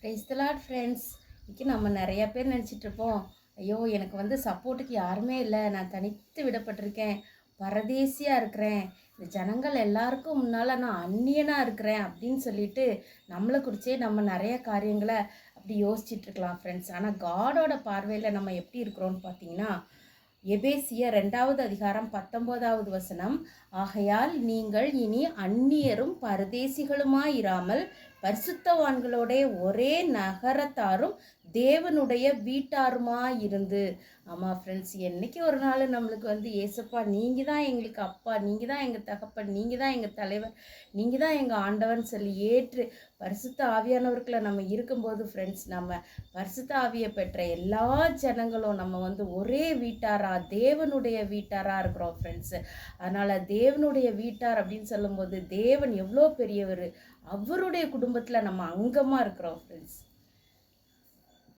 Praise the Lord friends. இன்றைக்கி நம்ம நிறையா பேர் நினச்சிட்ருப்போம், ஐயோ எனக்கு சப்போர்ட்டுக்கு யாருமே இல்லை, நான் தனித்து விடப்பட்டிருக்கேன், பரதேசியாக இருக்கிறேன், இந்த ஜனங்கள் எல்லாருக்கும் முன்னால் நான் அந்நியனாக இருக்கிறேன் அப்படின்னு சொல்லிட்டு நம்மளை குறித்தே நம்ம நிறைய காரியங்களை அப்படி யோசிச்சுட்ருக்கலாம் ஃப்ரெண்ட்ஸ். ஆனால் காடோட பார்வையில் நம்ம எப்படி இருக்கிறோன்னு பார்த்தீங்கன்னா, எபேசியர் 2வது அதிகாரம் 19வது வசனம், ஆகையால் நீங்கள் இனி அந்நியரும் பரதேசிகளுமாயிராமல் பரிசுத்தவான்களோட ஒரே நகரத்தாரும் தேவனுடைய வீட்டாருமாயிருந்து. ஆமாம் ஃப்ரெண்ட்ஸ், என்றைக்கு ஒரு நாள் நம்மளுக்கு ஏசப்பா நீங்கள் தான் எங்களுக்கு அப்பா, நீங்கள் தான் எங்கள் தகப்பன், நீங்கள் தான் எங்கள் தலைவர், நீங்கள் தான் எங்கள் ஆண்டவன் சொல்லி ஏற்று பரிசுத்த ஆவியானவர்களை நம்ம இருக்கும்போது ஃப்ரெண்ட்ஸ், நம்ம பரிசுத்த ஆவியை பெற்ற எல்லா ஜனங்களும் நம்ம ஒரே வீட்டாரா, தேவனுடைய வீட்டாராக இருக்கிறோம் ஃப்ரெண்ட்ஸு. அதனால் தேவனுடைய வீட்டார் அப்படின்னு சொல்லும்போது தேவன் எவ்வளோ பெரியவர், அவருடைய குடும்பத்தில் நம்ம அங்கமாக இருக்கிறோம் ஃப்ரெண்ட்ஸ்.